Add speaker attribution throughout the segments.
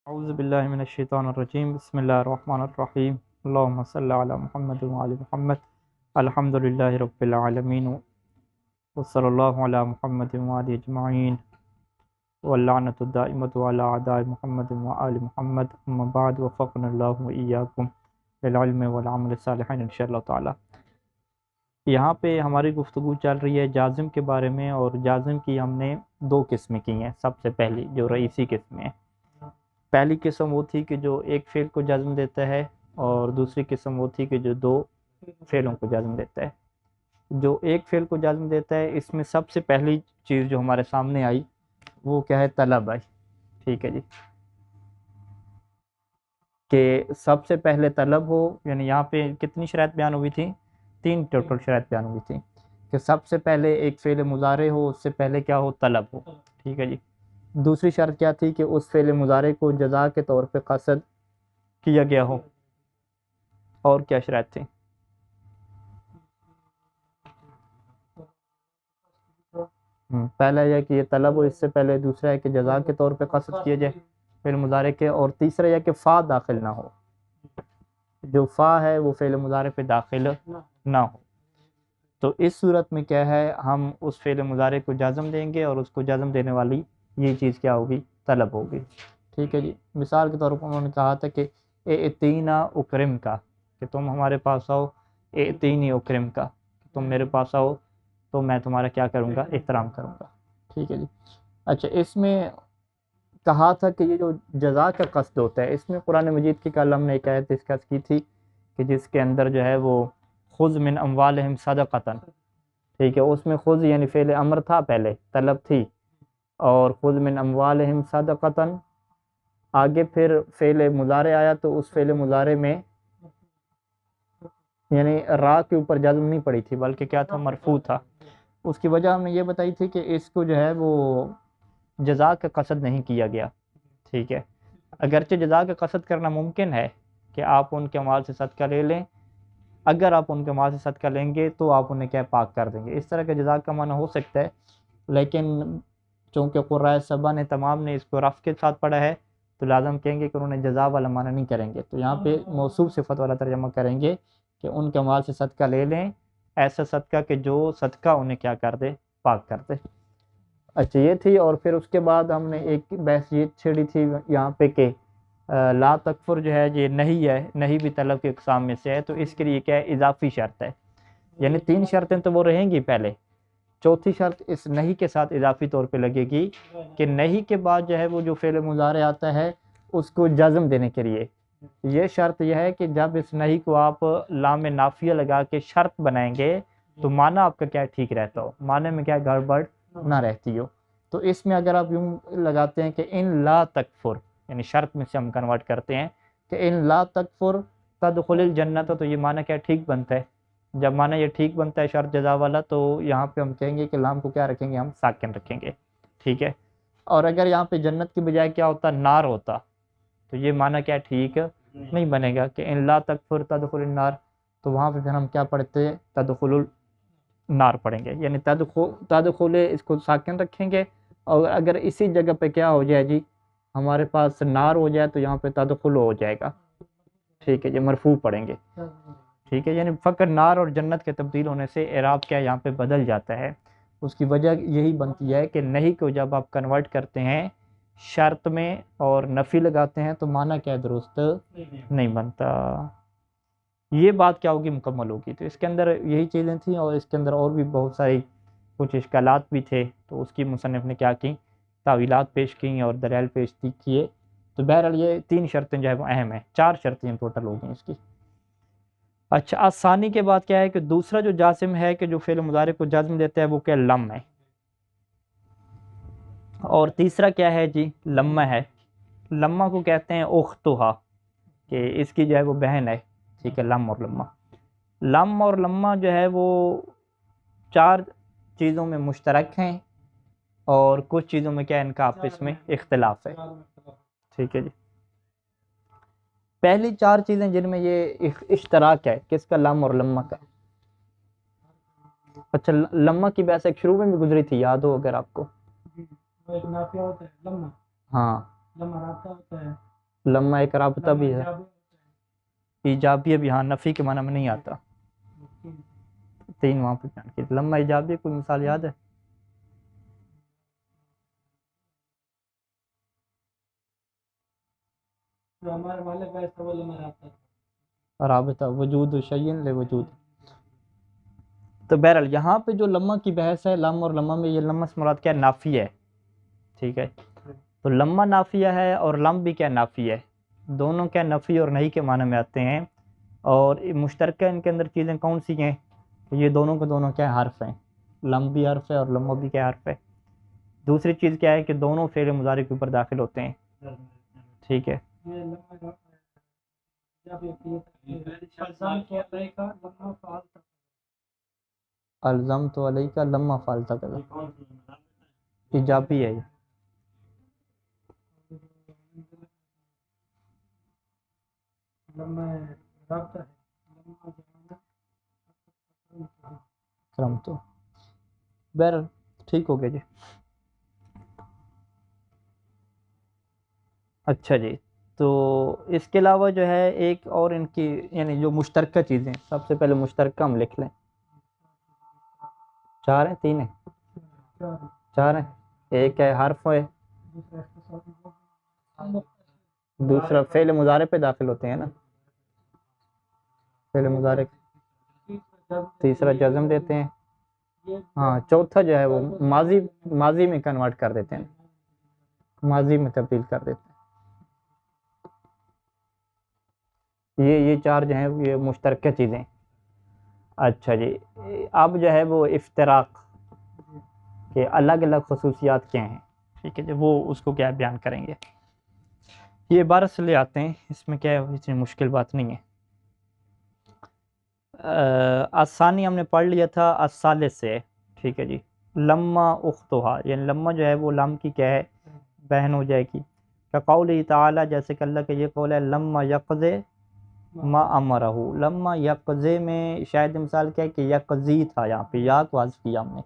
Speaker 1: اعوذ باللہ من الشیطان الرجیم بسم اللہ الرحمن الرحیم اللہم صلی علی محمد وعلی محمد الحمد للہ رب العالمین وصلی اللہ علی محمد وعلی اجمعین واللعنۃ الدائمۃ علی اعداء محمد وآل محمد اما بعد وفقنا اللہ وإیاکم للعلم والعمل الصالحین انشاءاللہ تعالی۔ یہاں پہ ہماری گفتگو چل رہی ہے جازم کے بارے میں، اور جازم کی ہم نے دو قسمیں کی ہیں۔ سب سے پہلی جو رئیسی قسمیں ہیں، پہلی قسم وہ تھی کہ جو ایک فعل کو جزم دیتا ہے، اور دوسری قسم وہ تھی کہ جو دو فعلوں کو جزم دیتا ہے۔ جو ایک فعل کو جزم دیتا ہے، اس میں سب سے پہلی چیز جو ہمارے سامنے آئی وہ کیا ہے؟ طلب آئی۔ ٹھیک ہے جی، کہ سب سے پہلے طلب ہو، یعنی یہاں پہ کتنی شرائط بیان ہوئی تھی؟ تین ٹوٹل شرائط بیان ہوئی تھی، کہ سب سے پہلے ایک فعل مضارع ہو، اس سے پہلے کیا ہو؟ طلب ہو۔ ٹھیک ہے جی۔ دوسری شرط کیا تھی؟ کہ اس فعل مضارع کو جزا کے طور پہ قصد کیا گیا ہو۔ اور کیا شرائط تھی؟ پہلا یہ کہ یہ طلب ہو، اس سے پہلے دوسرا ہے کہ جزا کے طور پہ قصد کیا جائے فعل مضارع کے، اور تیسرا یہ کہ فا داخل نہ ہو، جو فا ہے وہ فعل مضارع پہ داخل نہ ہو۔ تو اس صورت میں کیا ہے؟ ہم اس فعل مضارع کو جزم دیں گے، اور اس کو جزم دینے والی یہ چیز کیا ہوگی؟ طلب ہوگی۔ ٹھیک ہے جی۔ مثال کے طور پر انہوں نے کہا تھا کہ ائتینا اکرم کا، کہ تم ہمارے پاس آؤ، ائتینی اکرم کا، کہ تم میرے پاس آؤ تو میں تمہارا کیا کروں گا؟ احترام کروں گا۔ ٹھیک ہے جی۔ اچھا، اس میں کہا تھا کہ یہ جو جزا کا قصد ہوتا ہے، اس میں قرآن مجید کی کل ہم نے ایک آیت ڈسکس کی تھی کہ جس کے اندر جو ہے وہ خذ من اموالہم صدقۃ، ٹھیک ہے، اس میں خذ یعنی فعل امر تھا، پہلے طلب تھی، اور خذ من اموالہم صدقۃ، آگے پھر فعل مضارع آیا تو اس فعل مضارع میں یعنی را کے اوپر جزم نہیں پڑی تھی، بلکہ کیا تھا؟ مرفوع تھا۔ اس کی وجہ ہم نے یہ بتائی تھی کہ اس کو جو ہے وہ جزا کا قصد نہیں کیا گیا۔ ٹھیک ہے، اگرچہ جزا کا قصد کرنا ممکن ہے کہ آپ ان کے مال سے صدقہ لے لیں، اگر آپ ان کے مال سے صدقہ لیں گے تو آپ انہیں کیا پاک کر دیں گے، اس طرح کا جزا کا معنی ہو سکتا ہے، لیکن چونکہ قرائے سبا نے تمام نے اس کو رفع کے ساتھ پڑھا ہے تو لازم کہیں گے کہ انہوں نے جزا والا معنی نہیں کریں گے، تو یہاں پہ موصوف صفت والا ترجمہ کریں گے کہ ان کے مال سے صدقہ لے لیں، ایسا صدقہ کہ جو صدقہ انہیں کیا کر دے؟ پاک کر دے۔ اچھا، یہ تھی۔ اور پھر اس کے بعد ہم نے ایک بحث یہ چھیڑی تھی یہاں پہ کہ لا تکفر جو ہے یہ نہیں ہے، نہیں بھی طلب کے اقسام میں سے ہے، تو اس کے لیے کیا ہے؟ اضافی شرط ہے، یعنی تین شرطیں تو وہ رہیں گی پہلے، چوتھی شرط اس نہیں کے ساتھ اضافی طور پہ لگے گی کہ نہیں کے بعد جو ہے وہ جو فعل مضارع آتا ہے اس کو جزم دینے کے لیے یہ شرط یہ ہے کہ جب اس نہیں کو آپ لام نافیہ لگا کے شرط بنائیں گے تو معنی آپ کا کیا ٹھیک رہتا ہو، معنی میں کیا گڑبڑ نہ رہتی ہو۔ تو اس میں اگر آپ یوں لگاتے ہیں کہ ان لا تکفر، یعنی شرط میں سے ہم کنورٹ کرتے ہیں کہ ان لا تکفر تدخل الجنت، تو یہ معنی کیا ٹھیک بنتا ہے؟ جب معنی یہ ٹھیک بنتا ہے شرط جزا والا، تو یہاں پہ ہم کہیں گے کہ لام کو کیا رکھیں گے؟ ہم ساکن رکھیں گے۔ ٹھیک ہے، اور اگر یہاں پہ جنت کی بجائے کیا ہوتا؟ نار ہوتا، تو یہ معنی کیا ٹھیک نہیں بنے گا کہ ان لا تکفر تدخل النار، تو وہاں پہ پھر ہم کیا پڑھتے ہیں؟ تدخل النار پڑھیں گے، یعنی تدخل اس کو ساکن رکھیں گے، اور اگر اسی جگہ پہ کیا ہو جائے جی ہمارے پاس نار ہو جائے تو یہاں پہ تدخل ہو جائے گا۔ ٹھیک ہے جی، مرفوع پڑھیں گے۔ ٹھیک ہے، یعنی فقط نار اور جنت کے تبدیل ہونے سے اعراب کیا یہاں پہ بدل جاتا ہے۔ اس کی وجہ یہی بنتی ہے کہ نہیں کو جب آپ کنورٹ کرتے ہیں شرط میں اور نفی لگاتے ہیں تو معنی کیا درست نہیں بنتا۔ یہ بات کیا ہوگی؟ مکمل ہوگی۔ تو اس کے اندر یہی چیزیں تھیں، اور اس کے اندر اور بھی بہت ساری کچھ اشکالات بھی تھے، تو اس کی مصنف نے کیا کی؟ تعویلات پیش کی اور دلائل پیش کیے۔ تو بہرحال یہ تین شرطیں جو ہے وہ اہم ہیں، چار شرطیں ٹوٹل ہو گئیں اس کی۔ اچھا، آسانی کے بعد کیا ہے کہ دوسرا جو جازم ہے کہ جو فعل مضارع کو جازم دیتا ہے وہ کیا؟ لم ہے۔ اور تیسرا کیا ہے جی؟ لمہ ہے۔ لمہ کو کہتے ہیں اختہا، کہ اس کی جو ہے وہ بہن ہے۔ ٹھیک ہے، لم اور لمہ، لم اور لمہ جو ہے وہ چار چیزوں میں مشترک ہیں، اور کچھ چیزوں میں کیا ان کا آپس میں اختلاف ہے۔ ٹھیک ہے جی، پہلی چار چیزیں جن میں یہ اشتراک ہے کس کا؟ لم اور لمہ کا۔ اچھا، لمہ کی بحث ایک شروع میں بھی گزری تھی، یاد ہو اگر آپ کو؟
Speaker 2: ایک نافیہ ہوتا ہے لمہ،
Speaker 1: ہاں،
Speaker 2: لمہ رابطہ ہوتا ہے،
Speaker 1: لمہ ایک رابطہ بھی ہے، ایجابیہ بھی، ہاں نفی کے معنی میں نہیں آتا، 3 وہاں پہ بیان کی۔ لمہ ایجابیہ کوئی مثال یاد ہے؟ رابطہ وجود شیئن لوجود۔ تو بہرحال یہاں پہ جو لمہ کی بحث ہے، لم اور لمہ میں، یہ لمہ سے مراد کیا ہے؟ نافیہ ہے، ٹھیک ہے؟ تو لمہ نافیہ ہے اور لم بھی کیا نافیہ ہے، دونوں کیا نفی اور نہیں کے معنی میں آتے ہیں، اور مشترکہ ان کے اندر چیزیں کون سی ہیں؟ یہ دونوں کے دونوں کیا حرف ہیں، لم بھی حرف ہے اور لمہ بھی کیا حرف ہے۔ دوسری چیز کیا ہے کہ دونوں فعل مضارع کے اوپر داخل ہوتے ہیں، ٹھیک ہے؟ الزمت علیک لما فعلت کذا، ایجابی ہے یہ۔ کرم تو بہرحال ٹھیک ہو گیا جی۔ اچھا جی، تو اس کے علاوہ جو ہے ایک اور ان کی یعنی جو مشترکہ چیزیں، سب سے پہلے مشترکہ ہم لکھ لیں، 4 ہیں 3 ہیں 4 ہیں، ایک ہے حرف ہے، دوسرا فعل مضارع پہ داخل ہوتے ہیں نا، فعل مضارع، تیسرا جزم دیتے ہیں، ہاں چوتھا جو ہے وہ ماضی میں کنورٹ کر دیتے ہیں، ماضی میں تبدیل کر دیتے ہیں۔ یہ 4 جو ہیں یہ مشترکہ چیزیں۔ اچھا جی، اب جو ہے وہ افتراق کے الگ الگ خصوصیات کیا ہیں، ٹھیک ہے جی، وہ اس کو کیا بیان کریں گے۔ یہ عبارت سے لے آتے ہیں، اس میں کیا ہے اتنی مشکل بات نہیں ہے۔ آسانی ہم نے پڑھ لیا تھا الثالث سے، ٹھیک ہے جی، لما اختہا، یعنی لما جو ہے وہ لم کی کیا ہے بہن ہو جائے گی، کہ قول تعالی، جیسے کہ اللہ کا یہ قول ہے لما یقضی ما امرہ، لما یقضی میں شاید مثال کیا ہے کہ یقضی تھا، یہاں پہ یا کو حذف کیا ہم نے،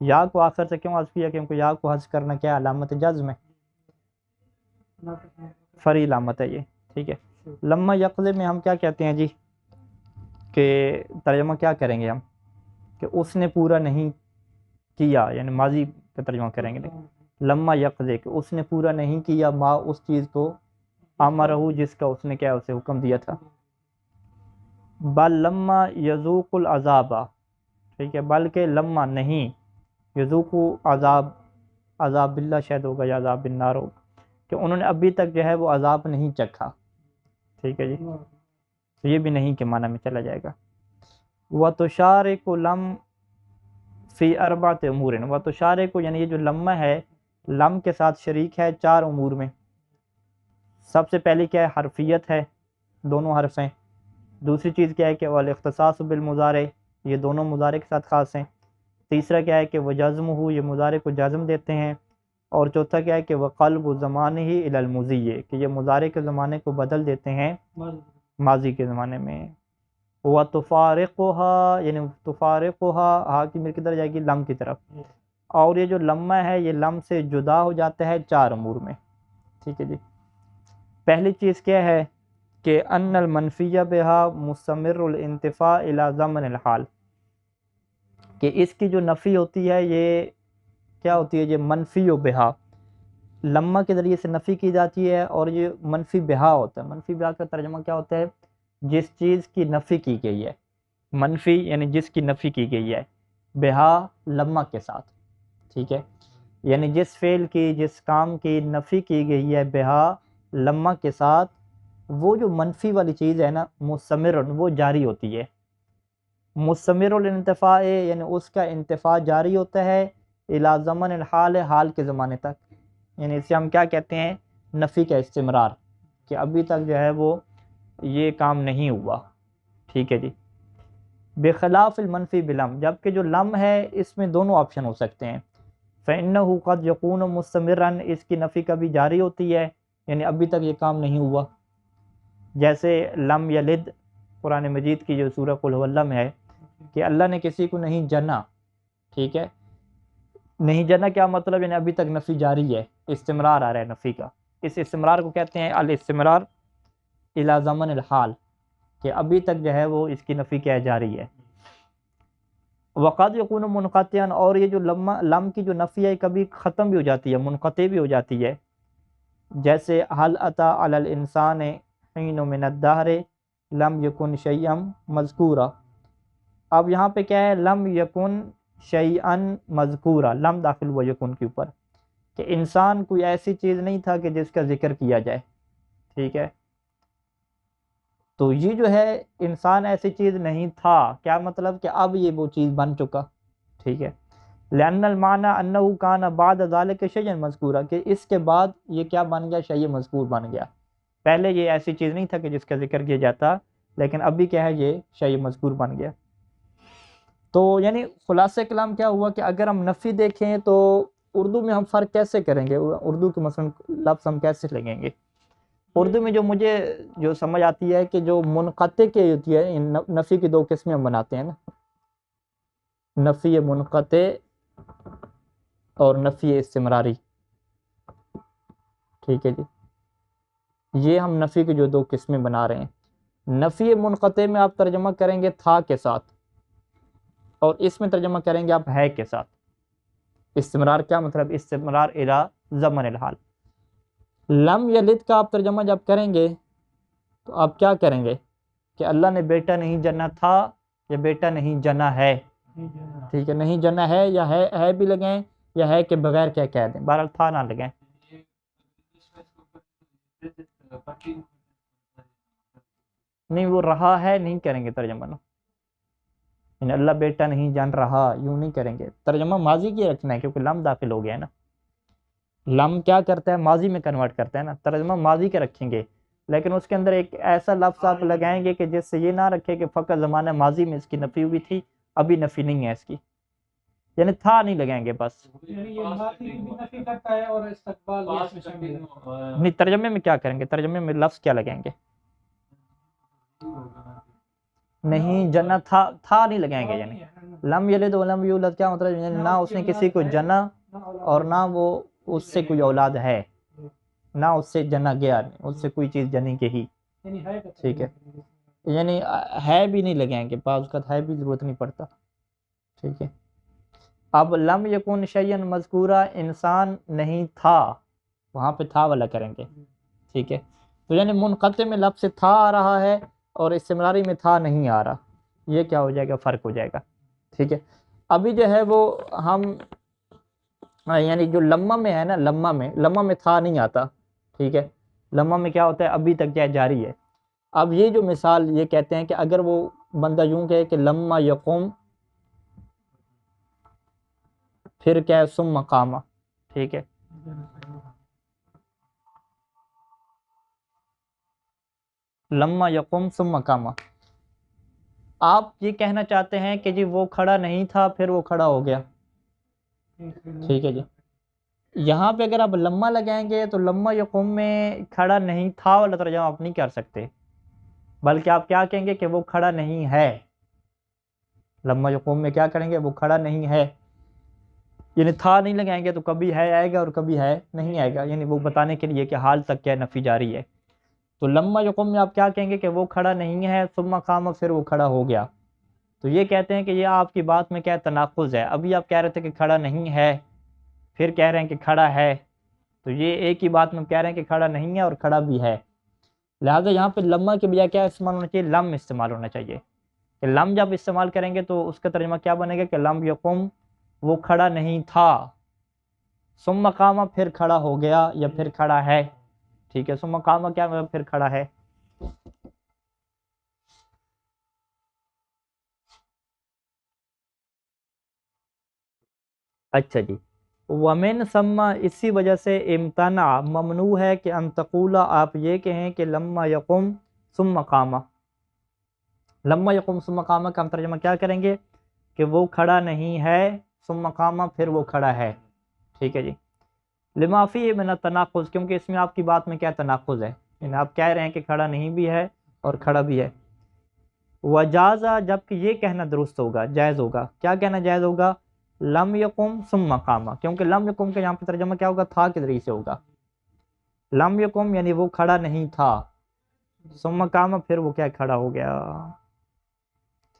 Speaker 1: یا کو آخر سے کیوں حذف کیا؟ کیونکہ یا کو حذف کرنا کیا علامت جزم ہے، فری علامت ہے یہ، ٹھیک ہے۔ لما یقضی میں ہم کیا کہتے ہیں جی کہ ترجمہ کیا کریں گے ہم کہ اس نے پورا نہیں کیا، یعنی ماضی کا ترجمہ کریں گے، لما یقضی کہ اس نے پورا نہیں کیا، ما اس چیز کو، امرہ جس کا اس نے کیا اسے حکم دیا تھا، بل لما یذوق العذاب، ٹھیک ہے، بلکہ لما نہیں، یذوق عذاب اللہ شاید ہوگا یا عذاب النار ہوگا، کہ انہوں نے ابھی تک جو ہے وہ عذاب نہیں چکھا، ٹھیک ہے جی، تو یہ بھی نہیں کے معنی میں چلا جائے گا۔ وَتُشَارِكُ لَمْ فی اربعۃ امور، وَتُشَارِكُ یعنی یہ جو لمہ ہے لم کے ساتھ شریک ہے 4 امور میں۔ سب سے پہلی کیا ہے؟ حرفیت ہے، دونوں حرف ہیں۔ دوسری چیز کیا ہے کہ والاختصاص بالمضارع، یہ دونوں مضارع کے ساتھ خاص ہیں۔ تیسرا کیا ہے کہ وجزمہ، یہ مضارع کو جزم دیتے ہیں۔ اور چوتھا کیا ہے کہ وقلب زمانہ الی المضی، کہ یہ مضارع کے زمانے کو بدل دیتے ہیں ماضی کے زمانے میں۔ وَتُفَارِقُهَا یعنی تفارقها، ہا کی مل کدھر جائے گی؟ لم کی طرف، اور یہ جو لمہ ہے یہ لم سے جدا ہو جاتا ہے 4 امور میں، ٹھیک ہے جی۔ پہلی چیز کیا ہے کہ ان المنفیہ بہا مستمر الانتفاع الی زمن الحال، کہ اس کی جو نفی ہوتی ہے یہ کیا ہوتی ہے؟ یہ منفی و بہا، لمہ کے ذریعے سے نفی کی جاتی ہے، اور یہ منفی بہا ہوتا ہے۔ منفی بہا کا ترجمہ کیا ہوتا ہے؟ جس چیز کی نفی کی گئی ہے، منفی یعنی جس کی نفی کی گئی ہے، بہا لمہ کے ساتھ، ٹھیک ہے، یعنی جس فعل کی، جس کام کی نفی کی گئی ہے بہا لمہ کے ساتھ، وہ جو منفی والی چیز ہے نا مستمر، وہ جاری ہوتی ہے۔ مستمر الانتفاع یعنی اس کا انتفاع جاری ہوتا ہے الی زمن الحال، حال کے زمانے تک، یعنی اسے ہم کیا کہتے ہیں؟ نفی کا استمرار، کہ ابھی تک جو ہے وہ یہ کام نہیں ہوا، ٹھیک ہے جی۔ بخلاف المنفی بلم، جبکہ جو لم ہے اس میں دونوں آپشن ہو سکتے ہیں، فإنه قد يكون مستمرا، اس کی نفی کبھی جاری ہوتی ہے، یعنی ابھی تک یہ کام نہیں ہوا، جیسے لم یلد، قرآن مجید کی جو سورہ قل هو اللم ہے، کہ اللہ نے کسی کو نہیں جنا، ٹھیک ہے، نہیں جنا کیا مطلب؟ یعنی ابھی تک نفی جاری ہے، استمرار آ رہا ہے نفی کا، اس استمرار کو کہتے ہیں الاستمرار الی زمن الحال، کہ ابھی تک جو ہے وہ اس کی نفی کیا جاری ہے۔ وقد یکون منقطعا، اور یہ جو لم کی جو نفی ہے کبھی ختم بھی ہو جاتی ہے، منقطع بھی ہو جاتی ہے، جیسے حل اتا علی الانسان حین من الدہر لم یکن شیئا مذکورا۔ اب یہاں پہ کیا ہے، لم یکن شیئا مذکورا، لم داخل ہوا یکن کے اوپر، کہ انسان کوئی ایسی چیز نہیں تھا کہ جس کا ذکر کیا جائے، ٹھیک ہے۔ تو یہ جو ہے انسان ایسی چیز نہیں تھا، کیا مطلب کہ اب یہ وہ چیز بن چکا، ٹھیک ہے۔ لأن المعنی انہ کان بعد ذلک شیئا مذکورا، کہ اس کے بعد یہ کیا بن گیا، شیء مذکور بن گیا۔ پہلے یہ ایسی چیز نہیں تھا کہ جس کا ذکر کیا جاتا، لیکن ابھی کیا ہے، یہ شیء مذکور بن گیا۔ تو یعنی خلاصہ کلام کیا ہوا کہ اگر ہم نفی دیکھیں تو اردو میں ہم فرق کیسے کریں گے، اردو کے مثلا لفظ ہم کیسے لگیں گے۔ اردو میں جو مجھے جو سمجھ آتی ہے کہ جو منقطع کی ہوتی ہے، نفی کی دو قسمیں ہم بناتے ہیں نا، نفی منقطع اور نفی استمراری، ٹھیک ہے جی۔ یہ ہم نفی کی جو دو قسمیں بنا رہے ہیں۔ نفی منقطع میں آپ ترجمہ کریں گے تھا کے ساتھ، اور اس میں ترجمہ کریں گے آپ ہے کے ساتھ۔ استمرار کیا مطلب، استمرار الی زمن الحال۔ لم یلد کا آپ ترجمہ جب کریں گے تو آپ کیا کریں گے کہ اللہ نے بیٹا نہیں جنا تھا یا بیٹا نہیں جنا ہے، ٹھیک ہے، نہیں جنا ہے یا ہے بھی لگیں یا ہے کہ بغیر کیا کہہ دیں، بہرحال تھا نہ لگیں۔ نہیں وہ رہا ہے نہیں کریں گے ترجمہ نا، یعنی اللہ بیٹا نہیں جان رہا یوں نہیں کریں گے، ترجمہ ماضی کی رکھنا ہے کیونکہ لم داخل ہو گیا ہے نا۔ لم کیا کرتا ہے، ماضی میں کنورٹ کرتا ہے نا، ترجمہ ماضی کے رکھیں گے، لیکن اس کے اندر ایک ایسا لفظ آپ لگائیں گے کہ جس سے یہ نہ رکھے کہ فقط زمانہ ماضی میں اس کی نفی ہوئی تھی، ابھی نفی نہیں ہے اس کی، یعنی تھا نہیں لگائیں گے بس۔ نہیں ترجمے میں کیا کریں گے، ترجمے میں لفظ کیا لگائیں گے، نہیں جنا تھا نہیں لگائیں گے، یعنی لم یلد ولم یولد کیا مطلب، یعنی نہ اس نے کسی کو جنا اور نہ وہ اس سے کوئی اولاد ہے، نہ اس سے جنا گیا، اس سے کوئی چیز جنی کے ہی، ٹھیک ہے، یعنی ہے بھی نہیں لگائیں گے، بعض اوقات ہے بھی ضرورت نہیں پڑتا، ٹھیک ہے۔ اب لم یکن شیئا مذکورا، انسان نہیں تھا، وہاں پہ تھا والا کریں گے، ٹھیک ہے۔ تو یعنی منقطع میں لفظ تھا آ رہا ہے اور استمراری میں تھا نہیں آ رہا، یہ کیا ہو جائے گا، فرق ہو جائے گا، ٹھیک ہے۔ ابھی جو ہے وہ ہم یعنی جو لمہ میں ہے نا، لمہ میں تھا نہیں آتا، ٹھیک ہے، لمہ میں کیا ہوتا ہے، ابھی تک کیا جاری ہے۔ اب یہ جو مثال یہ کہتے ہیں کہ اگر وہ بندہ یوں کہے کہ لمہ یقوم، پھر کیا ہے ثم قام، ٹھیک ہے، لمہ یقوم ثم قام، آپ یہ کہنا چاہتے ہیں کہ جی وہ کھڑا نہیں تھا پھر وہ کھڑا ہو گیا، ٹھیک ہے جی۔ یہاں پہ اگر آپ لمہ لگائیں گے تو لمہ یقوم میں کھڑا نہیں تھا والا ترجمہ آپ نہیں کر سکتے، بلکہ آپ کیا کہیں گے کہ وہ کھڑا نہیں ہے۔ لمہ یقوم میں کیا کریں گے، وہ کھڑا نہیں ہے، یعنی تھا نہیں لگائیں گے تو کبھی ہے آئے گا اور کبھی ہے نہیں آئے گا، یعنی وہ بتانے کے لیے کہ حال تک کیا نفی جاری ہے۔ تو لمہ یقوم میں آپ کیا کہیں گے کہ وہ کھڑا نہیں ہے، ثم قام پھر وہ کھڑا ہو گیا۔ تو یہ کہتے ہیں کہ یہ آپ کی بات میں کیا تناقض ہے، ابھی آپ کہہ رہے تھے کہ کھڑا نہیں ہے، پھر کہہ رہے ہیں کہ کھڑا ہے، تو یہ ایک ہی بات میں کہہ رہے ہیں کہ کھڑا نہیں ہے اور کھڑا بھی ہے، لہٰذا یہاں پہ لمہ کے بجائے کیا استعمال ہونا چاہیے، لم استعمال ہونا چاہیے، کہ لم جب استعمال کریں گے تو اس کا ترجمہ کیا بنے گا کہ لم یقم، وہ کھڑا نہیں تھا، ثم قام پھر کھڑا ہو گیا یا پھر کھڑا ہے، ٹھیک ہے، ثم قام کیا مطلب پھر کھڑا ہے۔ اچھا جی، ومن ثم، اسی وجہ سے امتنع، ممنوع ہے کہ ان تقول، آپ یہ کہیں کہ لما یقم ثم قام، لما یقم ثم قام کا ہم ترجمہ کیا کریں گے کہ وہ کھڑا نہیں ہے، ثم قام پھر وہ کھڑا ہے، ٹھیک ہے جی۔ لما فیہ من التناقض، کیونکہ اس میں آپ کی بات میں کیا تناقض ہے، یعنی آپ کہہ رہے ہیں کہ کھڑا نہیں بھی ہے اور کھڑا بھی ہے۔ وجازہ، جبکہ یہ کہنا درست ہوگا، جائز ہوگا، کیا کہنا جائز ہوگا، لم یقم ثم قام، کیونکہ لم یقم کا یہاں پہ ترجمہ کیا ہوگا، تھا کے ذریعے سے ہوگا، لم یقم یعنی وہ کھڑا نہیں تھا، ثم قام پھر وہ کیا کھڑا ہو گیا،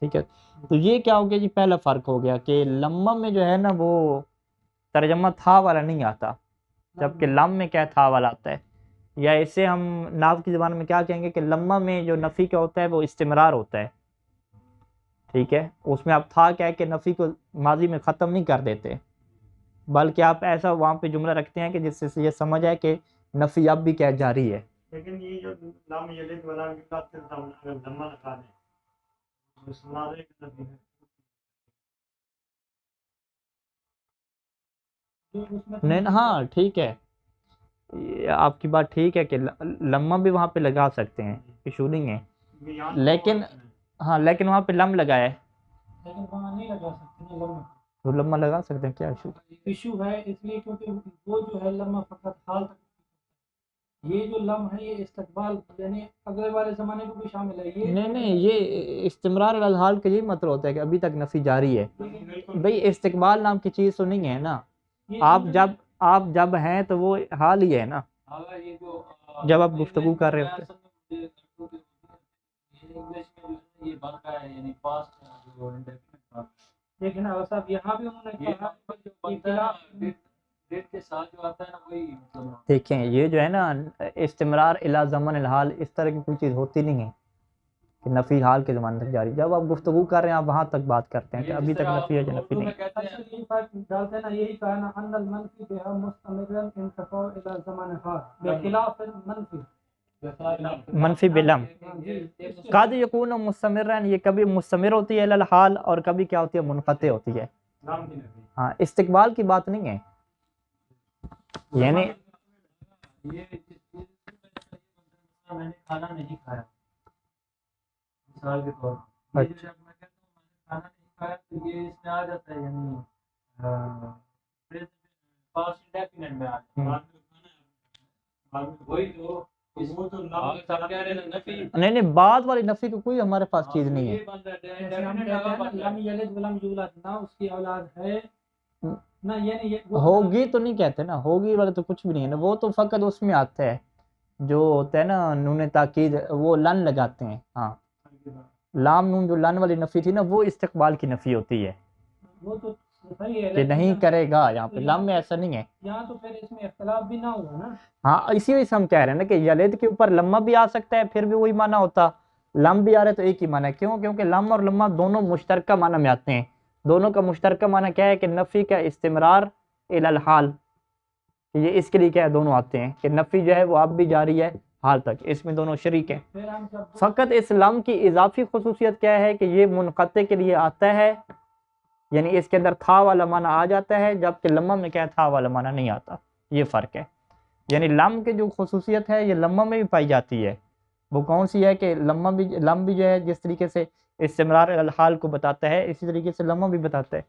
Speaker 1: ٹھیک ہے. تو یہ کیا ہو گیا جی، پہلا فرق ہو گیا کہ لمہ میں جو ہے نا وہ ترجمہ تھا والا نہیں آتا، جبکہ لم میں کیا تھا والا آتا ہے. یا اسے ہم نحو کی زبان میں کیا کہیں گے کہ لمہ میں جو نفی کا ہوتا ہے وہ استمرار ہوتا ہے، ٹھیک ہے. اس میں آپ تھا کیا ہے کہ نفی کو ماضی میں ختم نہیں کر دیتے، بلکہ آپ ایسا وہاں پہ جملہ رکھتے ہیں کہ جس سے یہ سمجھ آئے کہ نفی اب بھی کیا جاری ہے.
Speaker 2: لیکن یہ جو لام یلد ولا یولد کے ضمہ لگا دیں مسلارے کی نفی ہے.
Speaker 1: نہیں ہاں ٹھیک ہے، آپ کی بات ٹھیک ہے کہ لمہ بھی وہاں پہ لگا سکتے ہیں، ایشو نہیں ہے، لیکن ہاں لیکن وہاں پہ لم لگایا ہے،
Speaker 2: لیکن وہاں نہیں لگا سکتے نا لمہ.
Speaker 1: تو لمہ لگا سکتے ہیں، کیا
Speaker 2: ایشو ہے اس لیے کیونکہ وہ جو ہے لمہ فقط حال تک، یہ جو لم ہے یہ استقبال یعنی اگلے والے زمانے کو بھی شامل ہے. یہ
Speaker 1: نہیں یہ استمرار الحال کا یہی مطلب ہوتا ہے کہ ابھی تک نفی جاری ہے. بھئی استقبال نام کی چیز تو نہیں ہے نا، آپ جب ہیں تو وہ حال ہی ہے نا، جب آپ گفتگو کر رہے ہوتے ہیں.
Speaker 2: لیکن صاحب یہاں بھی انہوں نے کہا ڈیٹ کے ساتھ جو آتا ہے نا وہی مطلب.
Speaker 1: دیکھیں یہ جو ہے نا استمرار الی زمن الحال اس طرح کی کوئی چیز ہوتی نہیں ہے کہ نفی حال کے زمانے تک جاری. جب آپ گفتگو کر رہے ہیں آپ وہاں تک بات کرتے ہیں کہ ابھی تک نفی ہے یا نفی نہیں.
Speaker 2: ڈالتے ہیں نا یہی کہا نا ان المنفی بها مستمرا انتفاع الى زمان الحال بخلاف المنفی
Speaker 1: منفی بلم قد یکون مستمرا، یہ کبھی مستمر ہوتی ہے الحال اور کبھی کیا ہوتی ہے منقطع ہوتی ہے. ہاں استقبال کی بات نہیں ہے، یعنی
Speaker 2: میں نے کھانا نہیں کھایا مثال کے طور پر، یہ جب میں کہتا ہوں میں نے کھانا نہیں کھایا تو یہ اس میں آ جاتا ہے یعنی پاسٹ انڈیفینٹ میں آ جاتا ہے. وہی تو
Speaker 1: نہیں بعد والی نفی کو کوئی ہمارے پاس چیز نہیں ہے.
Speaker 2: لم یلد ولم یولد نہ اس کی اولاد ہے نہ، یعنی
Speaker 1: ہوگی تو نہیں کہتے نا، ہوگی والا تو کچھ بھی نہیں ہے نا، وہ تو فقط اس میں آتا ہے جو ہوتا ہے نا نون تاکید، وہ لن لگاتے ہیں. ہاں لام نون جو لن والی نفی تھی نا وہ استقبال کی نفی ہوتی ہے،
Speaker 2: وہ تو صحیح ہے
Speaker 1: کہ نہیں کرے گا. یہاں پہ لام میں ایسا نہیں ہے،
Speaker 2: یہاں تو پھر اس میں اختلاف بھی نہ ہوگا نا.
Speaker 1: ہاں اسی وجہ سے ہم کہہ رہے ہیں نا کہ یلد کے اوپر لمہ بھی آ سکتا ہے پھر بھی وہی معنی ہوتا، لم بھی آ رہا ہے تو ایک ہی معنی ہے. کیوں؟ کیونکہ لم اور لمہ دونوں مشترکہ معنی میں آتے ہیں. دونوں کا مشترکہ معنی کیا ہے کہ نفی کا استمرار الی الحال، یہ اس کے لیے کیا ہے دونوں آتے ہیں کہ نفی جو ہے وہ اب بھی جاری ہے حال تک، اس میں دونوں شریک ہیں. فقط اس لم کی اضافی خصوصیت کیا ہے کہ یہ منقطع کے لیے آتا ہے، یعنی اس کے اندر تھا والا معنی آ جاتا ہے، جبکہ لمہ میں کیا تھا والا معنی نہیں آتا. یہ فرق ہے. یعنی لم کی جو خصوصیت ہے یہ لمہ میں بھی پائی جاتی ہے. وہ کون سی ہے کہ لم بھی جو ہے جس طریقے سے استمرار الحال کو بتاتا ہے اسی طریقے سے لمہ بھی بتاتا ہے.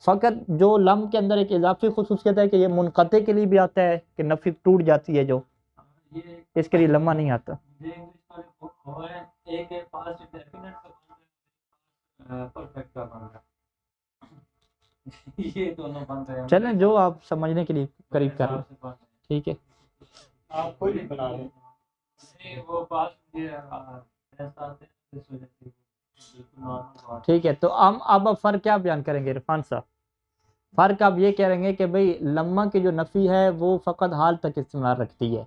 Speaker 1: فقط جو لم کے اندر ایک اضافی خصوصیت ہے کہ یہ منقطع کے لیے بھی آتا ہے کہ نفی ٹوٹ جاتی ہے جو، اس کے لیے لمہ نہیں آتا. چلیں جو آپ سمجھنے کے لیے قریب کر لیں، ٹھیک ہے.
Speaker 2: آپ کوئی نہیں بنا رہے
Speaker 1: ٹھیک ہے. تو ہم اب فرق کیا بیان کریں گے عرفان صاحب؟ فرق آپ یہ کہہ رہیں گے کہ بھئی لمہ کی جو نفی ہے وہ فقط حال تک استمرار رکھتی ہے،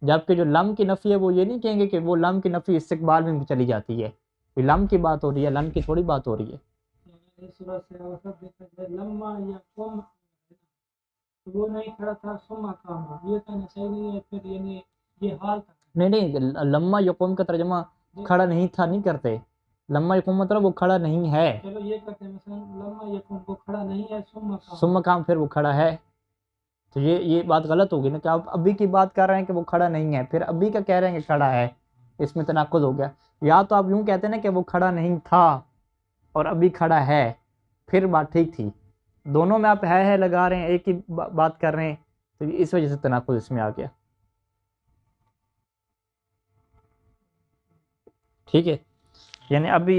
Speaker 1: جبکہ جو لم کی نفی ہے وہ یہ نہیں کہیں گے کہ وہ لم کی نفی استقبال میں بھی چلی جاتی ہے. لم کی بات ہو رہی ہے، لم کی تھوڑی بات ہو رہی ہے.
Speaker 2: لمہ یا قم وہ نہیں کھڑا تھا ثم قام، یہ کہنا صحیح نہیں ہے پھر، یعنی یہ حال تک
Speaker 1: نہیں لمہ یقوم کا ترجمہ کھڑا نہیں تھا نہیں کرتے، لمہ یقوم مطلب وہ کھڑا نہیں ہے.
Speaker 2: چلو یہ کرتے ہیں مثلا لمہ یقوم وہ کھڑا نہیں ہے
Speaker 1: ثم قام پھر وہ کھڑا ہے، تو یہ بات غلط ہوگی نا کہ آپ ابھی کی بات کر رہے ہیں کہ وہ کھڑا نہیں ہے پھر ابھی کا کہہ رہے ہیں کہ کھڑا ہے، اس میں تناقض ہو گیا. یا تو آپ یوں کہتے ہیں نا کہ وہ کھڑا نہیں تھا اور ابھی کھڑا ہے، پھر بات ٹھیک تھی. دونوں میں آپ ہے لگا رہے ہیں، ایک ہی بات کر رہے ہیں، تو اس وجہ سے تناقض اس میں آ گیا. ٹھیک ہے. یعنی ابھی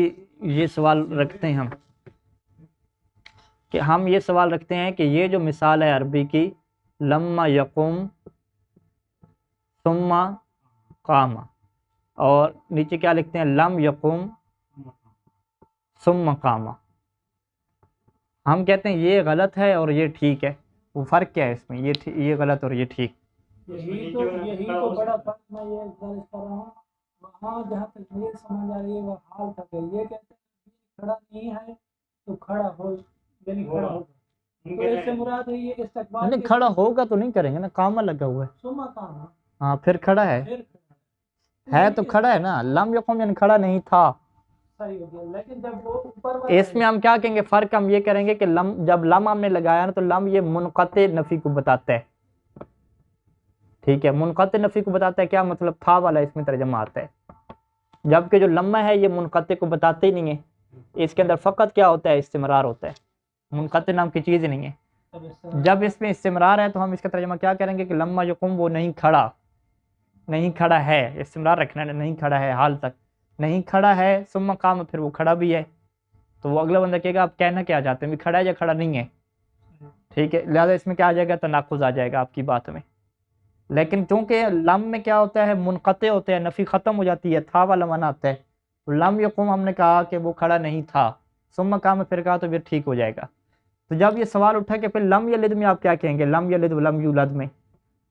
Speaker 1: یہ سوال رکھتے ہیں ہم کہ ہم یہ سوال رکھتے ہیں کہ یہ جو مثال ہے عربی کی لما یقوم ثم قام، اور نیچے کیا لکھتے ہیں لم یقم ثم قام. ہم کہتے ہیں یہ غلط ہے اور یہ ٹھیک ہے، وہ فرق کیا ہے اس میں، یہ غلط اور یہ ٹھیک؟
Speaker 2: یہی تو بڑا فرق میں یہ گزارش کر رہا ہوں. وہاں جہاں تک یہ سمجھ آ رہی ہے وہ حال تک ہے، یہ کہتے ہیں کھڑا نہیں ہے تو کھڑا ہو، یعنی کھڑا ہوگا، تو اس سے مراد ہے یہ استقبال
Speaker 1: نہیں، کھڑا ہوگا تو نہیں کریں گے نا، کامہ لگا ہوا ہے.
Speaker 2: سما کام
Speaker 1: ہاں پھر کھڑا ہے تو کھڑا ہے نا. لم یقم یعنی کھڑا نہیں تھا.
Speaker 2: صحیح ہو گیا، لیکن جب وہ اوپر
Speaker 1: اس میں ہم کیا کہیں گے، فرق ہم یہ کریں گے کہ جب لم ہم نے لگایا نا تو لم یہ منقطع نفی کو بتاتا ہے. ٹھیک ہے، منقطع نفی کو بتاتا ہے. کیا مطلب، تھا والا اس میں ترجمہ آتا ہے. جبکہ جو لمہ ہے یہ منقطع کو بتاتے ہی نہیں ہے، اس کے اندر فقط کیا ہوتا ہے، استمرار ہوتا ہے. منقطع نام کی چیز نہیں ہے. جب اس میں استمرار ہے تو ہم اس کا ترجمہ کیا کریں گے کہ لمہ یقوم وہ نہیں کھڑا ہے، استمرار رکھنا ہے، نہیں کھڑا ہے، حال تک نہیں کھڑا ہے. ثم قام پھر وہ کھڑا بھی ہے، تو وہ اگلا بندہ کہے گا آپ کہنا کیا چاہتے ہیں، کھڑا ہے یا کھڑا نہیں ہے. ٹھیک ہے، لہٰذا اس میں کیا آ جائے گا، تناقض آ جائے گا آپ کی بات میں. لیکن چونکہ لم میں کیا ہوتا ہے، منقطع ہوتے ہیں، نفی ختم ہو جاتی ہے، تھا والا معنی آتا ہے. لم یقوم ہم نے کہا کہ وہ کھڑا نہیں تھا، ثم قام پھر کہا تو پھر ٹھیک ہو جائے گا. تو جب یہ سوال اٹھا کہ پھر لم یلد میں آپ کیا کہیں گے، لم یلد ولم یولد میں،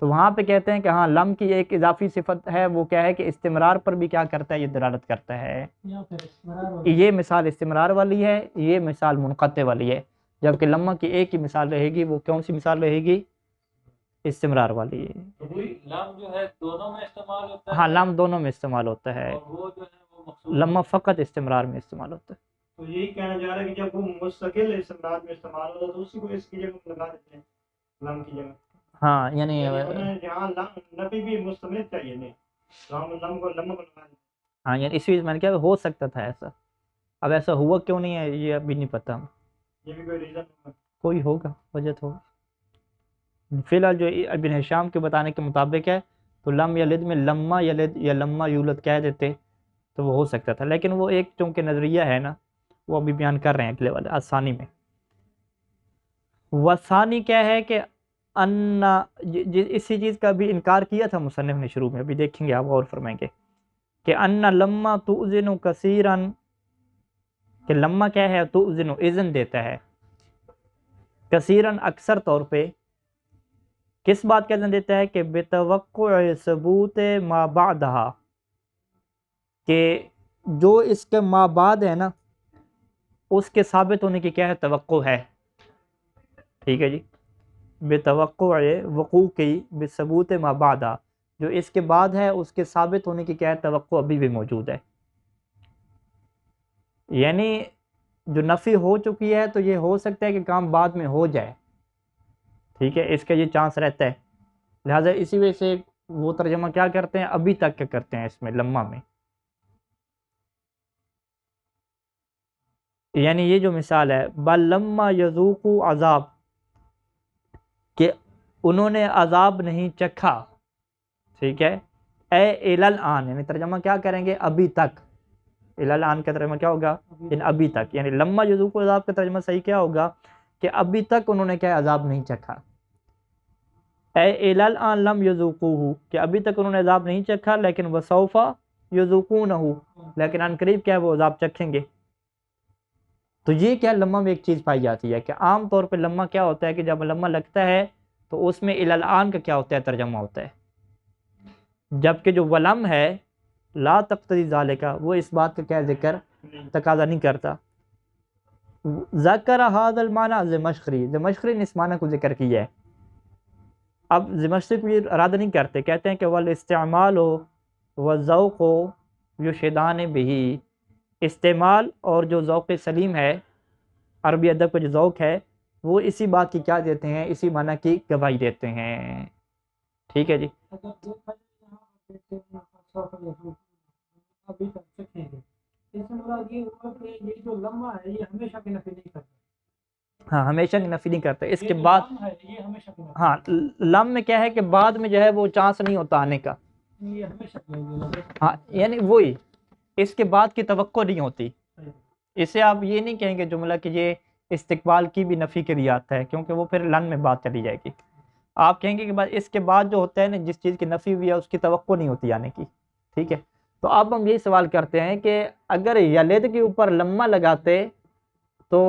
Speaker 1: تو وہاں پہ کہتے ہیں کہ ہاں لم کی ایک اضافی صفت ہے، وہ کیا ہے کہ استمرار پر بھی کیا کرتا ہے، یہ دلالت کرتا ہے. یہ مثال استمرار والی ہے، یہ مثال منقطع والی ہے. جبکہ لمہ کی ایک ہی مثال رہے گی، وہ کون سی مثال رہے گی، استمرار والی ہے.
Speaker 2: لم جو ہے دونوں میں استعمال ہوتا ہے.
Speaker 1: ہاں لم دونوں میں استعمال ہوتا ہے،
Speaker 2: اور وہ جو ہے وہ مقصود
Speaker 1: لمہ فقط استمرار میں استعمال ہوتا ہے.
Speaker 2: تو یہی کہنا جا رہا ہے کہ جب وہ مستقل استمرار میں استعمال ہوتا ہے تو اسی کو اس کی جگہ لگا دیتے ہیں، لم کی جگہ.
Speaker 1: ہاں یعنی
Speaker 2: جہاں نفی بھی مستمر چاہیے نہیں، لم کو لگا دیتے ہیں.
Speaker 1: ہاں یعنی اس میں نے کیا ہو سکتا تھا ایسا. اب ایسا ہوا کیوں نہیں ہے یہ ابھی نہیں پتا،
Speaker 2: یہ بھی کوئی ریزن
Speaker 1: کوئی ہوگا، وجہ تو. فی الحال جو ابن ہشام کے بتانے کے مطابق ہے تو لم یلد میں لمہ یلد یا لمہ یولد کہہ دیتے تو وہ ہو سکتا تھا. لیکن وہ ایک چونکہ نظریہ ہے نا، وہ ابھی بیان کر رہے ہیں اگلے والے آسانی میں. وثانی کیا ہے کہ ان اسی چیز کا بھی انکار کیا تھا مصنف نے شروع میں، ابھی دیکھیں گے آپ غور فرمائیں گے کہ ان لما تؤذن کثیرا، کہ لما کیا ہے، تؤذن اذن دیتا ہے، کثیرا اکثر طور پہ. کس بات کا اذن دیتا ہے کہ بتوقع ثبوت ما بعدہا، کہ جو اس کے ما بعد ہے نا اس کے ثابت ہونے کی کیا ہے، توقع ہے. ٹھیک ہے جی، بتوقع وقوع کی بثبوت ما بعدہا، جو اس کے بعد ہے اس کے ثابت ہونے کی کیا ہے، توقع ابھی بھی موجود ہے. یعنی جو نفی ہو چکی ہے تو یہ ہو سکتا ہے کہ کام بعد میں ہو جائے. ٹھیک ہے، اس کا یہ چانس رہتا ہے. لہٰذا اسی وجہ سے وہ ترجمہ کیا کرتے ہیں، ابھی تک کیا کرتے ہیں اس میں لمہ میں. یعنی یہ جو مثال ہے بل لما یذوقوا عذاب، کہ انہوں نے عذاب نہیں چکھا. ٹھیک ہے، اے الان، یعنی ترجمہ کیا کریں گے، ابھی تک. الان کا ترجمہ کیا ہوگا، ان ابھی تک. یعنی لما یذوقوا عذاب کا ترجمہ صحیح کیا ہوگا کہ ابھی تک انہوں نے کیا عذاب نہیں چکھا. اے الان لم یذوقوہ، کہ ابھی تک انہوں نے عذاب نہیں چکھا، لیکن وسوف یذوقونہ، لیکن ان قریب کیا وہ عذاب چکھیں گے. تو یہ کیا لمہ میں ایک چیز پائی جاتی ہے کہ عام طور پہ لمہ کیا ہوتا ہے کہ جب لمہ لگتا ہے تو اس میں الان کا کیا ہوتا ہے، ترجمہ ہوتا ہے. جبکہ جو ولم ہے لا تقتضی ذالک، وہ اس بات کا کیا ذکر تقاضا نہیں کرتا. ذکر ھذا المعنی زمخشری، زمخشری نے اس معنی کو ذکر کیا ہے. اب زمخشری کو یہ ارادہ نہیں کرتے، کہتے ہیں کہ والاستعمال والذوق یشہدان بہ، استعمال اور جو ذوق سلیم ہے، عربی ادب کا جو ذوق ہے، وہ اسی بات کی کیا دیتے ہیں، اسی معنی کی گواہی دیتے ہیں. ٹھیک ہے جی.
Speaker 2: ابھی تک چکھیں گے، اس سے مراد یہ ہوا کہ یہ جو لمحہ ہے یہ ہمیشہ کی نفی نہیں کرتا.
Speaker 1: ہاں ہمیشہ کی نفی نہیں کرتا. اس کے بعد ہاں لم میں کیا ہے کہ بعد میں جو ہے وہ چانس نہیں ہوتا آنے کا. ہاں یعنی وہی اس کے بعد کی توقع نہیں ہوتی. اسے آپ یہ نہیں کہیں گے جملہ کہ یہ استقبال کی بھی نفی کے لیے آتا ہے، کیونکہ وہ پھر لن میں بات چلی جائے گی. آپ کہیں گے کہ بس اس کے بعد جو ہوتا ہے نا، جس چیز کی نفی ہوئی ہے اس کی توقع نہیں ہوتی آنے کی، ٹھیک ہے. تو اب ہم یہی سوال کرتے ہیں کہ اگر یلد کے اوپر لما لگاتے تو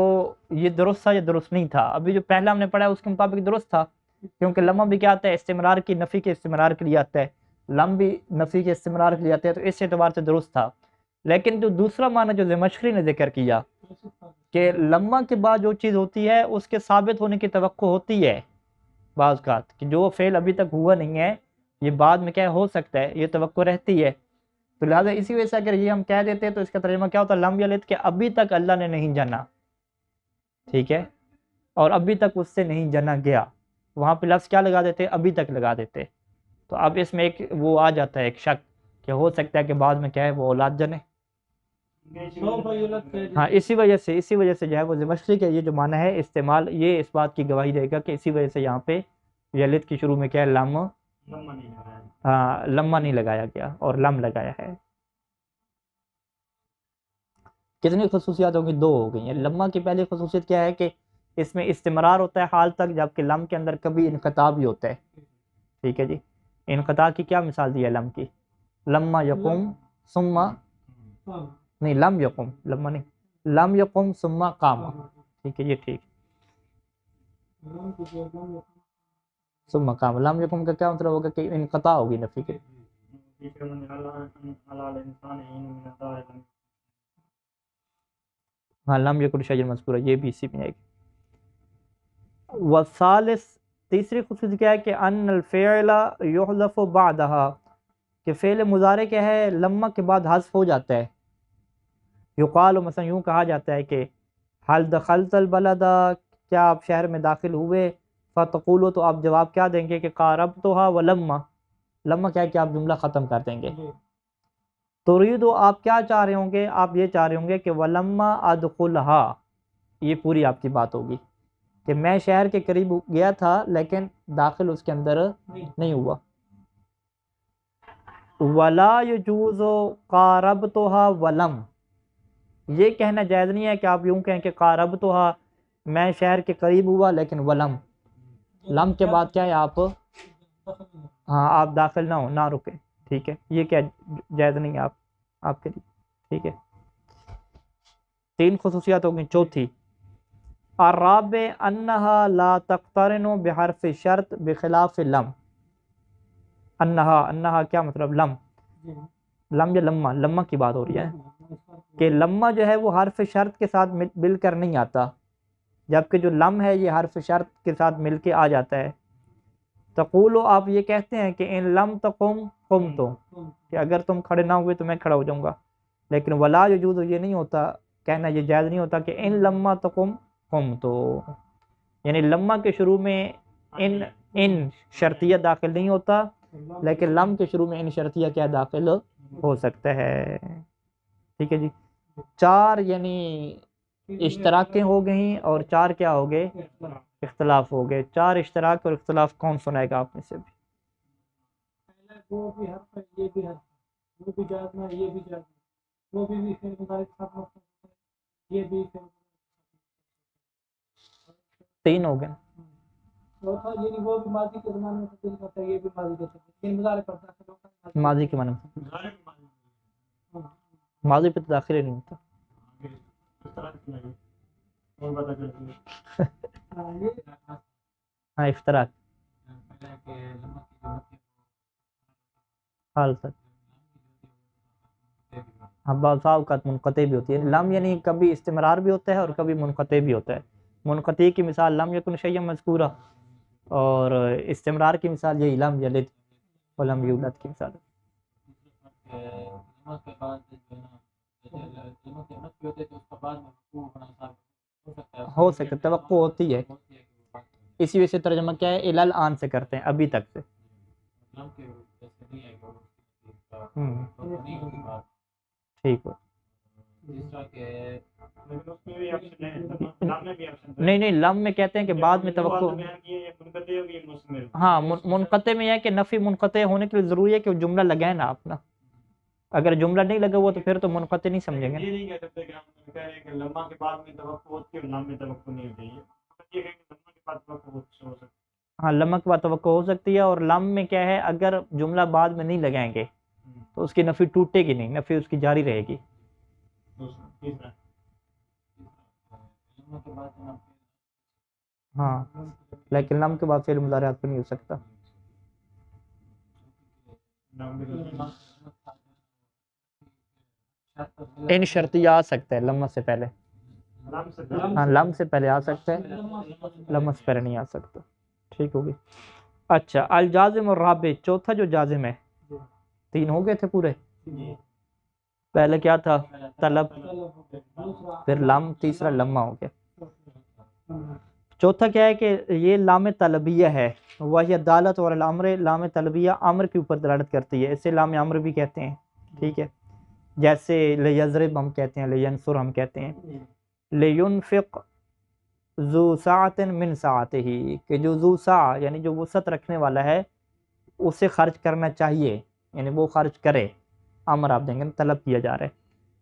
Speaker 1: یہ درست تھا یا درست نہیں تھا؟ ابھی جو پہلا ہم نے پڑھا ہے اس کے مطابق درست تھا، کیونکہ لما بھی کیا آتا ہے؟ استمرار کی نفی کے استمرار کے لیے آتا ہے، لم بھی نفی کے استمرار کے لیے آتا ہے، تو اس اعتبار سے درست تھا. لیکن جو دوسرا معنی جو زمخشری نے ذکر کیا کہ لما کے بعد جو چیز ہوتی ہے اس کے ثابت ہونے کی توقع ہوتی ہے بعض اوقات، کہ جو فعل ابھی تک ہوا نہیں ہے یہ بعد میں کیا ہو سکتا ہے، یہ توقع رہتی ہے. تو لہٰذا اسی وجہ سے اگر یہ ہم کہہ دیتے تو اس کا ترجمہ کیا ہوتا ہے؟ لم یلد، کہ ابھی تک اللہ نے نہیں جنا، ٹھیک ہے، اور ابھی تک اس سے نہیں جنا گیا. وہاں پہ لفظ کیا لگا دیتے؟ ابھی تک لگا دیتے. تو اب اس میں ایک وہ آ جاتا ہے ایک شک کہ ہو سکتا ہے کہ بعد میں کیا ہے وہ اولاد جنے. ہاں اسی وجہ سے جو ہے وہ زمخشری کا یہ جو معنی ہے استعمال، یہ اس بات کی گواہی دے گا کہ اسی وجہ سے یہاں پہ یلد کی شروع میں کیا ہے؟ لم، ہاں لما نہیں لگایا گیا اور لم لگایا ہے. کتنی خصوصیات ہوں گی؟ 2 ہو گئی ہیں. لما کی پہلی خصوصیت کیا ہے کہ اس میں استمرار ہوتا ہے حال تک، جبکہ لم کے اندر کبھی انقطاع بھی ہوتا ہے، ٹھیک ہے جی. انقطاع کی کیا مثال دی ہے لم کی؟ لما یقوم ثم، نہیں لم یقوم، لما نہیں، لم یقوم ثم قام، ٹھیک ہے یہ ٹھیک. ثم قام، لم یقوم کا کیا مطلب ہوگا؟ کہ انقطاع ہوگی نفی کے. ہاں لم یکن شیئا مذکورا، یہ بھی اسی میں آئے گی. والثالث، تیسری خصوصیت کیا ہے کہ ان الفعل یحذف بعدها، کہ فعل مضارع کیا ہے لما کے بعد حذف ہو جاتا ہے. یقال، مثلا یوں کہا جاتا ہے کہ حل دخلت البلد، کیا آپ شہر میں داخل ہوئے؟ فتقولو، تو آپ جواب کیا دیں گے کہ قاربتها ولما، لما کیا ہے کہ آپ جملہ ختم کر دیں گے. تريدو، آپ کیا چاہ رہے ہوں گے؟ آپ یہ چاہ رہے ہوں گے کہ ولما ادخلها، یہ پوری آپ کی بات ہوگی کہ میں شہر کے قریب گیا تھا لیکن داخل اس کے اندر نہیں ہوا. ولا يجوز قاربتها ولم، یہ کہنا جائز نہیں ہے کہ آپ یوں کہیں کہ قاربتها، میں شہر کے قریب ہوا لیکن ولم، لم کے بعد کیا ہے آپ، ہاں آپ داخل نہ ہو، نہ رکیں، ٹھیک ہے. یہ کیا جائز نہیں ہے آپ کے لیے، ٹھیک ہے. 3 خصوصیات ہو گئی. چوتھی الرابع انہا لا تقترن بحرف شرط بخلاف لم. انہا کیا مطلب؟ لم یا لما کی بات ہو رہی ہے کہ لما جو ہے وہ حرف شرط کے ساتھ مل کر نہیں آتا، جبکہ جو لم ہے یہ حرف شرط کے ساتھ مل کے آ جاتا ہے. تقولو، آپ یہ کہتے ہیں کہ ان لم تقم قمتو، کہ اگر تم کھڑے نہ ہوئے تو میں کھڑا ہو جاؤں گا. لیکن ولا یجوز، یہ نہیں ہوتا کہنا، یہ جائز نہیں ہوتا کہ ان لما تقم قمتو، یعنی لما کے شروع میں ان شرطیہ داخل نہیں ہوتا، لیکن لم کے شروع میں ان شرطیہ کیا داخل ہو سکتا ہے، ٹھیک ہے جی. 4 یعنی اشتراکیں ہو گئیں اور 4 کیا ہو گئے؟ اختلاف ہو گئے. 4 اشتراک اور اختلاف کون سنائے گا آپ میں سے بھی؟
Speaker 2: وہ بھی حرف ہے، یہ بھی حرف ہے، وہ بھی جازم ہے، یہ بھی جازم ہے، وہ بھی فعل مضارع کے ساتھ وقت ہے، یہ بھی فعل
Speaker 1: 3 ہو گئے.
Speaker 2: چوتھا یعنی وہ بھی ماضی کے زمانے میں تبدیل کرتا ہے، یہ بھی ماضی کے زمانے فعل مضارع پڑتا ہے،
Speaker 1: ماضی کے معنی میں ماضی پہ تو داخل ہی نہیں ہوتا. ہاں اشتراک حال تک، ہاں بعض اوقات منقطع بھی ہوتی ہے. لم یعنی کبھی استمرار بھی ہوتا ہے اور کبھی منقطع بھی ہوتا ہے. منقطع کی مثال لم یکن شیئا مذکورا، اور استمرار کی مثال یہی لم یلد ولم یولد کی مثال. ہو سکتا توقع ہوتی ہے، اسی وجہ سے ترجمہ کیا ہے الی الآن سے کرتے ہیں، ابھی تک سے. ٹھیک ہو. نہیں لم میں کہتے ہیں کہ بعد میں توقع، ہاں منقطع میں یہ ہے کہ نفی منقطع ہونے کے لیے ضروری ہے کہ وہ جملہ لگائے نا آپ نا. اگر جملہ نہیں لگا ہوا تو پھر تو منقطع نہیں سمجھیں گے. نہیں کہہ سکتے کہ ہم کہہ رہے ہیں کہ لمحہ کے بعد میں توقع ہوتی ہے اور لام میں توقع نہیں ہوتی ہے. ہاں لم کے بعد توقع ہو سکتی ہے، اور لم میں کیا ہے اگر جملہ بعد میں نہیں لگائیں گے تو اس کی نفی ٹوٹے گی نہیں، نفی اس کی جاری رہے گی۔ ہاں لیکن لم کے بعد فعل مضارع پہ نہیں ہو سکتا۔ ان شرطیہ آ سکتا ہے لم سے پہلے، ہاں لم سے پہلے آ سکتا ہے، لم سے پہلے نہیں آ سکتا۔ ٹھیک ہوگی۔ اچھا الجازم الرابع، چوتھا جو جازم ہے، 3 ہو گئے تھے پورے، پہلے کیا تھا طلب، پھر لام، تیسرا لمہ ہو گیا۔ چوتھا کیا ہے کہ یہ لام طلبیہ ہے، وہی دالت اور الامر، لام طلبیہ امر کے اوپر دلالت کرتی ہے، اسے لام امر بھی کہتے ہیں، ٹھیک ہے، جیسے لیضرب ہم کہتے ہیں، لینصر ہم کہتے ہیں، لینفق ذو سعۃ من سعتہ، کہ جو ذو سع یعنی جو وسعت رکھنے والا ہے اسے خرچ کرنا چاہیے، یعنی وہ خرچ کرے، امر آپ دیں گے، طلب کیا جا رہا ہے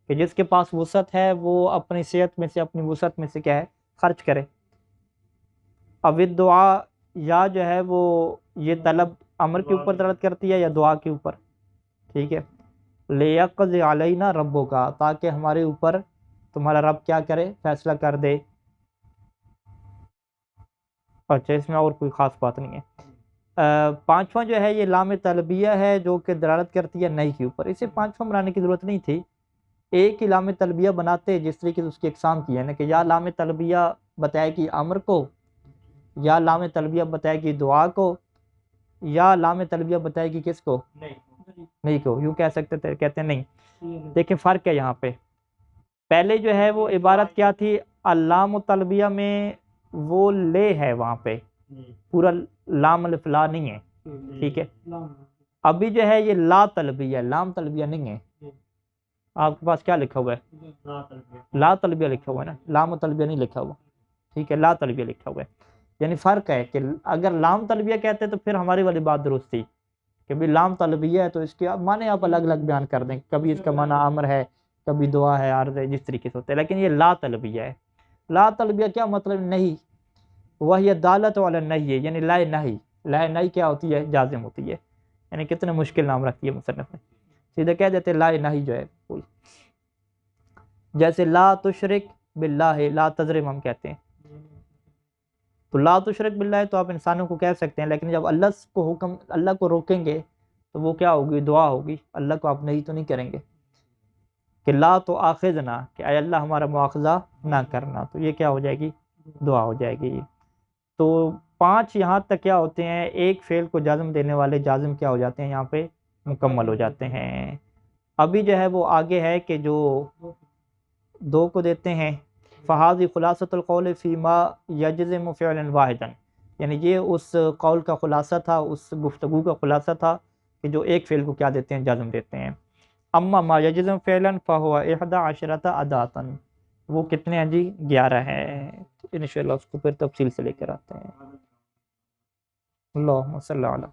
Speaker 1: کہ جس کے پاس وسعت ہے وہ اپنی صحت میں سے، اپنی وسعت میں سے کیا ہے خرچ کرے۔ اب دعا، یا جو ہے وہ یہ طلب امر کے اوپر دلالت کرتی ہے یا دعا کے اوپر، ٹھیک ہے، لیقض علینا ربوں کا، تاکہ ہمارے اوپر تمہارا رب کیا کرے، فیصلہ کر دے۔ اچھا اس میں اور کوئی خاص بات نہیں ہے۔ پانچواں جو ہے یہ لام طلبیہ ہے جو کہ دلالت کرتی ہے نہیں کے اوپر، اسے پانچواں بنانے کی ضرورت نہیں تھی، ایک ہی لام طلبیہ بناتے جس طریقے سے اس کی اقسام کی ہے نا، کہ یا لام طلبیہ بتائے گی امر کو، یا لام طلبیہ بتائے گی دعا کو، یا لام طلبیہ بتائے گی کس کو، نہیں کو، یوں کہہ سکتے تھے، کہتے ہیں نہیں۔ دیکھیں فرق ہے یہاں پہ، پہلے جو ہے وہ عبارت کیا تھی، اللام طلبیہ میں وہ لے ہے، وہاں پہ پورا لام الف لا نہیں ہے، ٹھیک ہے، ابھی جو ہے یہ لا طلبیہ، لام طلبیہ نہیں ہے، آپ کے پاس کیا لکھا ہوا ہے، لا طلبیہ لکھا ہوا ہے نا، لام طلبیہ نہیں لکھا ہوا، ٹھیک ہے، لا طلبیہ لکھا ہوا ہے، یعنی فرق ہے کہ اگر لام طلبیہ کہتے تو پھر ہماری والی بات درست تھی کہ بھی لام طلبیہ ہے تو اس کے معنی آپ الگ الگ بیان کر دیں، کبھی اس کا معنی امر ہے، کبھی دعا ہے، عرض ہے، جس طریقے سے ہوتا ہے، لیکن یہ لا طلبیہ ہے۔ لا طلبیہ کیا مطلب، نہیں، وہی دالت علی النہی، یعنی لا نہی، لا نہی کیا ہوتی ہے، جازم ہوتی ہے، یعنی کتنے مشکل نام رکھ دیا مصنف نے، سیدھے کہہ دیتے لا نہی جو ہے کوئی، جیسے لا تشرک باللہ، لا تظلم ہم کہتے ہیں، تو لا تشرک باللہ تو آپ انسانوں کو کہہ سکتے ہیں، لیکن جب اللہ کو حکم، اللہ کو روکیں گے تو وہ کیا ہوگی، دعا ہوگی، اللہ کو آپ نہیں تو نہیں کریں گے، کہ لا تو آخذنا، کہ اے اللہ ہمارا مواخذہ نہ کرنا، تو یہ کیا ہو جائے گی، دعا ہو جائے گی۔ تو 5 یہاں تک کیا ہوتے ہیں، ایک فعل کو جازم دینے والے جازم کیا ہو جاتے ہیں، یہاں پہ مکمل ہو جاتے ہیں۔ ابھی جو ہے وہ آگے ہے کہ جو 2 کو دیتے ہیں، فہذی خلاصۃ القول فیما یجزم فعلا واحدا، یعنی یہ اس قول کا خلاصہ تھا، اس گفتگو کا خلاصہ تھا کہ جو ایک فعل کو کیا دیتے ہیں، جازم دیتے ہیں۔ اما ما یجزم فعلا فہو 11 اداتا، وہ کتنے ہیں جی، 11 ہیں، انشاءاللہ اس کو پھر تفصیل سے لے کر آتے ہیں۔ اللہم صلی اللہ علیہ